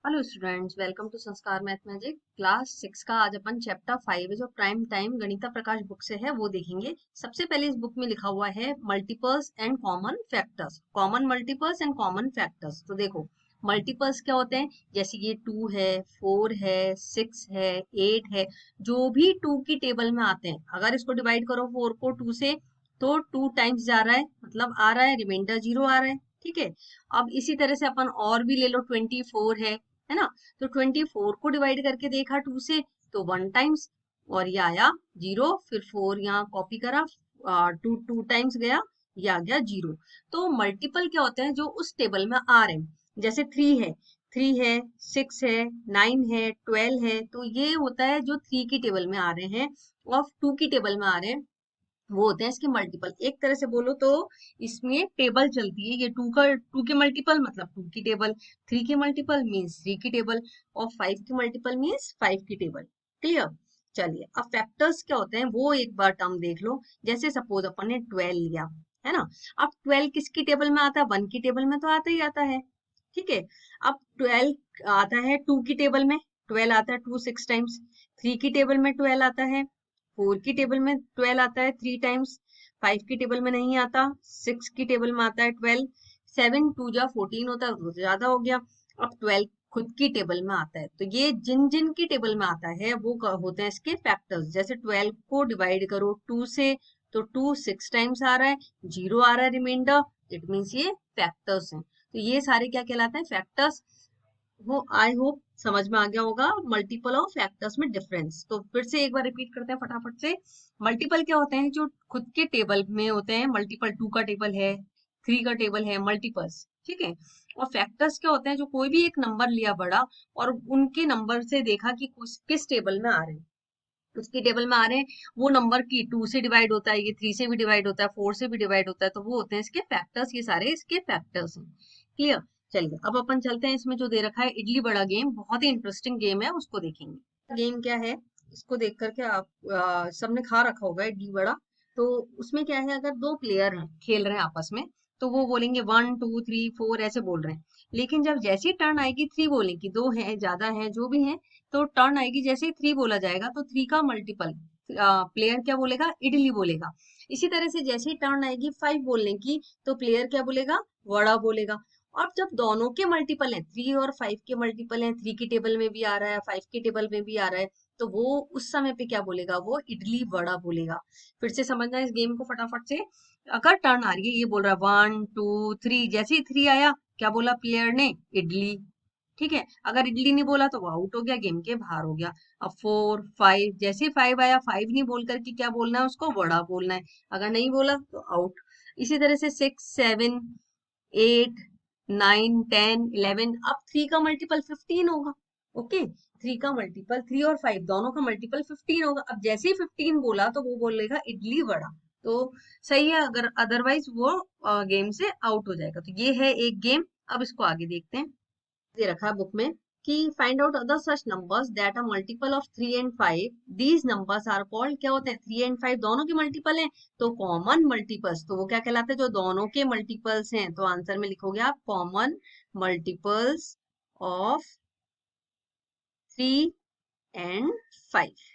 Hello students, welcome to संस्कार math magic class 6 का आज अपन चैप्टर 5 है जो प्राइम टाइम गणिता प्रकाश बुक से है वो देखेंगे। सबसे पहले इस बुक में लिखा हुआ है multiples and common factors, common multiples and common factors. तो देखो मल्टीपल्स क्या होते हैं, जैसे ये 2 है, 4 है, 6 है, 8 है, जो भी 2 की टेबल में आते हैं। अगर इसको डिवाइड करो 4 को 2 से तो 2 टाइम्स जा रहा है, मतलब आ रहा है, रिमाइंडर 0 आ रहा है। ठीक है, अब इसी तरह से अपन और भी ले लो, 24 है ना। तो 24 को डिवाइड करके देखा 2 से तो 1 टाइम्स, और ये आया 0। फिर 4 यहाँ कॉपी करा, 2 टाइम्स गया, ये आ गया 0। तो मल्टीपल क्या होते हैं, जो उस टेबल में आ रहे हैं। जैसे 3 है, 6 है, 9 है, 12 है, तो ये होता है जो 3 की टेबल में आ रहे हैं और 2 की टेबल में आ रहे हैं, वो होते हैं इसके मल्टीपल। एक तरह से बोलो तो इसमें टेबल चलती है, ये 2 के मल्टीपल मतलब 2 की टेबल, 3 की मल्टीपल मीन्स 3 की टेबल, और 5 की मल्टीपल मीन्स 5 की टेबल। क्लियर। चलिए अब फैक्टर्स क्या होते हैं वो एक बार टर्म देख लो। जैसे सपोज अपन ने 12 लिया, है ना। अब 12 किसकी टेबल में आता है, 1 की टेबल में तो आता ही आता है। ठीक है, अब 12 आता है 2 की टेबल में, 12 आता है 2 6 टाइम्स। 3 की टेबल में 12 आता है, 4 की टेबल में 12 आता है 3 टाइम्स, 5 की टेबल में नहीं आता, 6 की टेबल में आता है 12, 7 2 जा 14 होता है, वो तो ज्यादा हो गया। अब 12 खुद की टेबल में आता है, तो ये जिन जिन की टेबल में आता है वो होते हैं इसके फैक्टर्स। जैसे 12 को डिवाइड करो 2 से तो 2 6 टाइम्स आ रहा है, 0 आ रहा है रिमाइंडर, इट मीन्स ये फैक्टर्स हैं। तो ये सारे क्या कहलाते हैं, फैक्टर्स। वो आई होप समझ में आ गया होगा मल्टीपल और फैक्टर्स में डिफरेंस। तो फिर से एक बार रिपीट करते हैं फटाफट से। मल्टीपल क्या होते हैं, जो खुद के टेबल में होते हैं, मल्टीपल 2 का टेबल है, 3 का टेबल है, मल्टीपल्स। ठीक है। और फैक्टर्स क्या होते हैं, जो कोई भी एक नंबर लिया बड़ा और उनके नंबर से देखा कि किस टेबल में आ रहे हैं, उसकी टेबल में आ रहे हैं, वो नंबर की 2 से डिवाइड होता है, ये 3 से भी डिवाइड होता है, 4 से भी डिवाइड होता है, तो वो होते हैं इसके फैक्टर्स। ये सारे इसके फैक्टर्स हैं। क्लियर। चलिए अब अपन चलते हैं, इसमें जो दे रखा है इडली बड़ा गेम, बहुत ही इंटरेस्टिंग गेम है, उसको देखेंगे। गेम क्या है, इसको देख करके आप सबने खा रखा होगा इडली बड़ा। तो उसमें क्या है, अगर दो प्लेयर हैं खेल रहे हैं आपस में, तो वो बोलेंगे 1 2 3 4 ऐसे बोल रहे हैं। लेकिन जब जैसी टर्न आएगी 3 बोलने की, दो हैं ज्यादा हैं जो भी हैं, तो टर्न आएगी जैसे ही 3 बोला जाएगा तो 3 का मल्टीपल प्लेयर क्या बोलेगा, इडली बोलेगा। इसी तरह से जैसे ही टर्न आएगी 5 बोलने की, तो प्लेयर क्या बोलेगा, वड़ा बोलेगा। और जब दोनों के मल्टीपल हैं, 3 और 5 के मल्टीपल हैं, 3 की टेबल में भी आ रहा है, 5 की टेबल में भी आ रहा है, तो वो उस समय पे क्या बोलेगा, वो इडली वड़ा बोलेगा। फिर से समझना इस गेम को फटाफट से। अगर टर्न आ रही है, ये बोल रहा है 1 2 3, जैसे ही 3 आया क्या बोला प्लेयर ने, इडली। ठीक है, अगर इडली नहीं बोला तो वो आउट हो गया, गेम के बाहर हो गया। अब 4 5, जैसे 5 आया, 5 नहीं बोल करके क्या बोलना है, उसको वड़ा बोलना है। अगर नहीं बोला तो आउट। इसी तरह से 6 7 8 9 10 11, अब 3 का मल्टीपल 15 होगा। ओके, 3 का मल्टीपल, 3 और 5 दोनों का मल्टीपल 15 होगा। अब जैसे ही 15 बोला तो वो बोलेगा इडली वड़ा। तो सही है, अगर अदरवाइज वो गेम से आउट हो जाएगा। तो ये है एक गेम। अब इसको आगे देखते हैं। दे रखा है बुक में कि find out other such numbers that are multiple of 3 and 5, these numbers are called, क्या होते हैं, 3 एंड 5 दोनों के मल्टीपल हैं, तो कॉमन मल्टीपल्स। तो वो क्या कहलाते हैं, जो दोनों के मल्टीपल्स हैं। तो आंसर में लिखोगे आप common multiples of 3 and 5।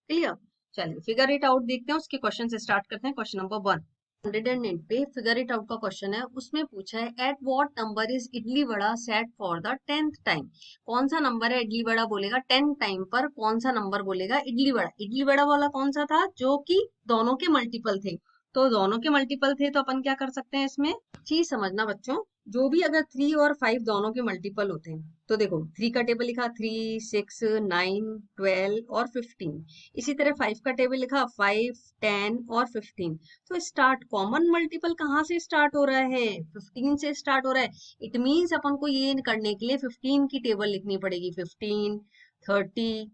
Clear. चलिए फिगर इट आउट देखते हैं, उसके क्वेश्चन से स्टार्ट करते हैं। क्वेश्चन नंबर 1 108 पे फिगर इट आउट का क्वेश्चन है। उसमें पूछा है at what number is idli vada set for the 10th time. कौन सा नंबर है, इडली वड़ा बोलेगा 10 टाइम पर, कौन सा नंबर बोलेगा इडली वड़ा। इडली वड़ा वाला कौन सा था, जो कि दोनों के मल्टीपल थे। तो दोनों के मल्टीपल थे तो अपन क्या कर सकते हैं, इसमें चीज समझना बच्चों। जो भी अगर 3 और 5 दोनों के मल्टीपल होते हैं, तो देखो 3 का टेबल लिखा 3 6 9 12 और 15। इसी तरह 5 का टेबल लिखा 5 10 और 15। तो स्टार्ट कॉमन मल्टीपल कहाँ से स्टार्ट हो रहा है, 15 से स्टार्ट हो रहा है। इट मीन्स अपन को ये करने के लिए 15 की टेबल लिखनी पड़ेगी, 15 30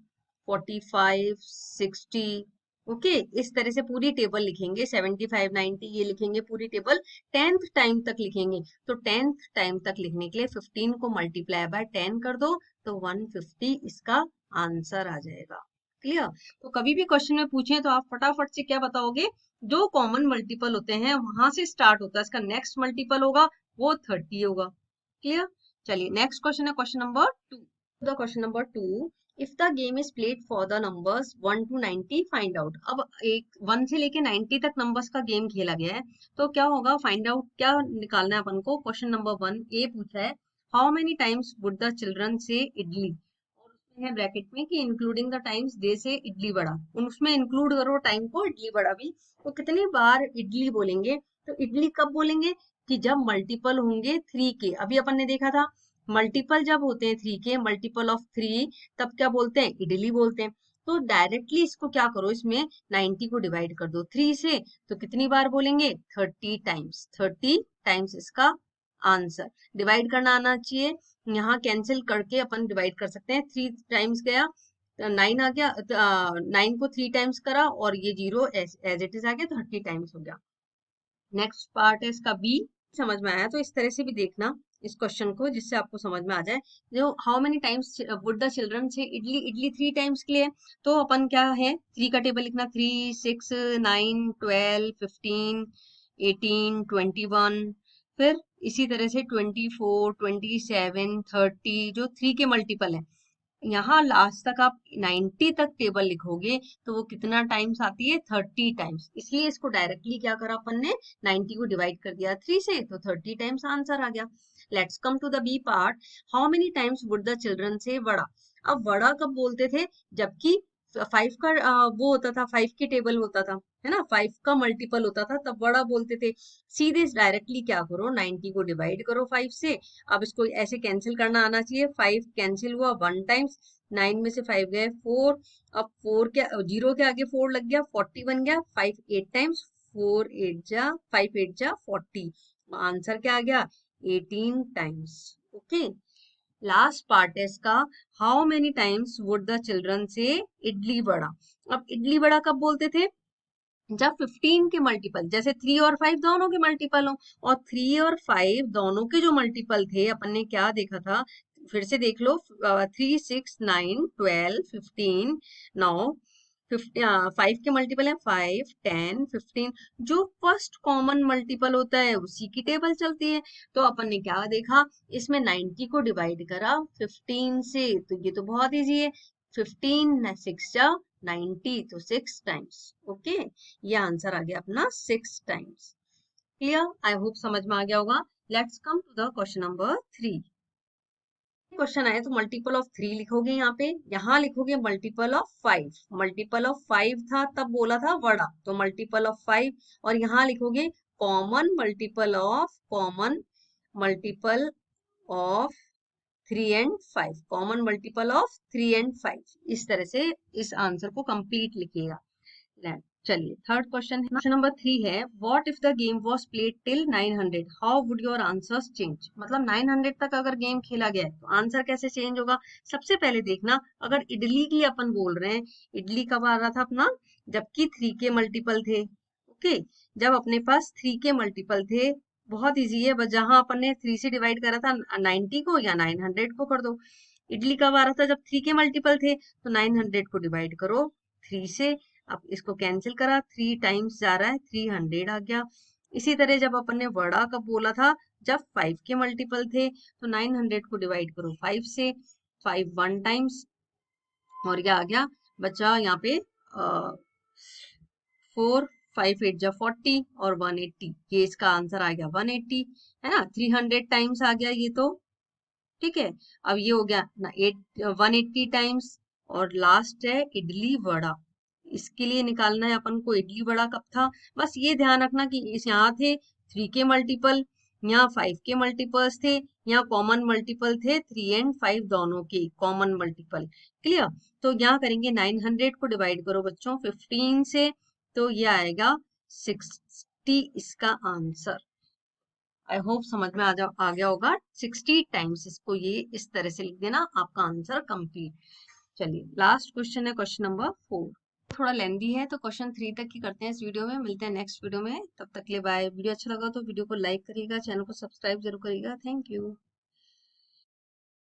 45 60। ओके, इस तरह से पूरी टेबल लिखेंगे, 75 90 ये लिखेंगे पूरी टेबल, 10th टाइम तक लिखेंगे। तो 10th टाइम तक लिखने के लिए 15 को मल्टीप्लाई बाय 10 कर दो, तो 150 इसका आंसर आ जाएगा। क्लियर। तो कभी भी क्वेश्चन में पूछे तो आप फटाफट से क्या बताओगे, जो कॉमन मल्टीपल होते हैं वहां से स्टार्ट होता है, इसका नेक्स्ट मल्टीपल होगा वो 30 होगा। क्लियर। चलिए नेक्स्ट क्वेश्चन है question number 2। The question number 2, if the game is played for the numbers 1 to 90 find out. अब एक 1 से लेके 90 तक नंबर्स का गेम खेला गया है, तो क्या होगा, फाइंड आउट क्या निकालना है अपन को। क्वेश्चन नंबर 1 ए पूछा है, how many times would the children से इडली, और उसमें है ब्रैकेट में कि इंक्लूडिंग द टाइम्स दे से इडली वड़ा, उसमें इंक्लूड करो टाइम को, इडली वड़ा भी। तो कितनी बार इडली बोलेंगे, तो इडली कब बोलेंगे कि जब मल्टीपल होंगे 3 के। अभी अपन ने देखा था मल्टीपल जब होते हैं 3 के, मल्टीपल ऑफ 3, तब क्या बोलते हैं, इडली बोलते हैं। तो डायरेक्टली इसको क्या करो, इसमें 90 को डिवाइड कर दो 3 से, तो कितनी बार बोलेंगे, 30 टाइम्स। 30 टाइम्स इसका आंसर। डिवाइड करना आना चाहिए, यहाँ कैंसिल करके अपन डिवाइड कर सकते हैं। 3 टाइम्स गया 9 आ गया, 9 को 3 टाइम्स करा और ये 0 एज इट इज आ गया, 30 टाइम्स हो गया। नेक्स्ट पार्ट है इसका बी। समझ में आया तो इस तरह से भी देखना इस क्वेश्चन को, जिससे आपको समझ में आ जाए। जो how many times would the children से इडली, इडली 3 टाइम्स के लिए, तो अपन क्या है 3 का टेबल लिखना, 3 6 9 12 15 18 21, फिर इसी तरह से 24 27 30 जो 3 के मल्टीपल है। यहाँ लास्ट तक आप 90 तक टेबल लिखोगे तो वो कितना टाइम्स आती है, 30 टाइम्स। इसलिए इसको डायरेक्टली क्या करा अपन ने, 90 को डिवाइड कर दिया 3 से, तो 30 टाइम्स आंसर आ गया। Let's come to the B part, how many times would the children से वड़ा। अब वड़ा कब बोलते थे, जबकि 5 का वो होता था, 5 की टेबल होता था, है ना, 5 का मल्टीपल होता था, तब वड़ा बोलते थे। सीधे डायरेक्टली क्या करो, 90 को डिवाइड करो 5 से। अब इसको ऐसे कैंसिल करना आना चाहिए, 5 कैंसिल हुआ 1 टाइम्स, 9 में से 5 गए 4, अब 4 के 0 के आगे 4 लग गया, 40 बन गया, 5 8 टाइम्स, 4 8 जा 5 8 जा 40, आंसर क्या आ गया, 18 टाइम्स। ओके, लास्ट पार्ट है इसका, how many times would the children से इडली वड़ा। अब इडली वड़ा कब बोलते थे, जब 15 के मल्टीपल, जैसे 3 और 5 दोनों के मल्टीपल हो, और 3 और 5 दोनों के जो मल्टीपल थे, अपन ने क्या देखा था, फिर से देख लो, 3 6 9 12 15, 9 5 के मल्टीपल है 5 10 15, जो फर्स्ट कॉमन मल्टीपल होता है उसी की टेबल चलती है। तो अपन ने क्या देखा, इसमें 90 को डिवाइड करा 15 से, तो ये तो बहुत इजी है, 15 6 जा 90, तो 6 टाइम्स। ओके, ये आंसर आ गया अपना 6 टाइम्स। क्लियर, आई होप समझ में आ गया होगा। Let's come to the question number 3। Question आए तो मल्टीपल ऑफ 3 लिखोगे, यहाँ लिखोगे मल्टीपल ऑफ 5। मल्टीपल ऑफ 5 था तब बोला था वड़ा, तो मल्टीपल ऑफ 5, और यहाँ लिखोगे common multiple of 3 and 5, common multiple of 3 and 5, इस तरह से इस आंसर को कंप्लीट लिखिएगा। चलिए थर्ड क्वेश्चन है, क्वेश्चन नंबर 3 है, what if the game was played till 900, how would your answers change. मतलब 900 तक अगर गेम खेला गया है तो आंसर कैसे चेंज होगा। सबसे पहले देखना, अगर इडली के लिए अपन बोल रहे हैं, इडली कब आ रहा था अपना, जबकि 3 के मल्टीपल थे। ओके, जब अपने पास 3 के मल्टीपल थे, बहुत इजी है, बस जहां अपन ने 3 से डिवाइड करा था 90 को या 900 को कर दो। इडली कब आ रहा था, जब 3 के मल्टीपल थे, तो 900 को डिवाइड करो 3 से। अब इसको कैंसिल करा, 3 टाइम्स जा रहा है, 300 आ गया। इसी तरह जब अपन ने वड़ा कब बोला था, जब 5 के मल्टीपल थे, तो 900 को डिवाइड करो 5 से, 5 1 टाइम्स, और क्या आ गया, बचा यहाँ पे 4 5 8 जा 40 और 180, ये इसका आंसर आ गया 180, है ना, 300 टाइम्स आ गया ये तो। ठीक है, अब ये हो गया ना 180 टाइम्स, और लास्ट है इडली वड़ा। इसके लिए निकालना है अपन को इडली वड़ा कब था। बस ये ध्यान रखना कि इस यहाँ थे 3 के मल्टीपल, यहाँ 5 के मल्टीपल्स थे, यहाँ कॉमन मल्टीपल थे 3 एंड 5 दोनों के कॉमन मल्टीपल। क्लियर, तो यहाँ करेंगे 900 को डिवाइड करो बच्चों 15 से, तो ये आएगा 60 इसका आंसर। आई होप समझ में आ गया होगा। 60 टाइम्स इसको ये इस तरह से लिख देना, आपका आंसर कंप्लीट। चलिए लास्ट क्वेश्चन है क्वेश्चन नंबर 4, थोड़ा लेंदी है, तो क्वेश्चन 3 तक ही करते हैं इस वीडियो में। मिलते हैं नेक्स्ट वीडियो में, तब तक के लिए बाय। वीडियो अच्छा लगा तो वीडियो को लाइक करिएगा, चैनल को सब्सक्राइब जरूर करिएगा। Thank you.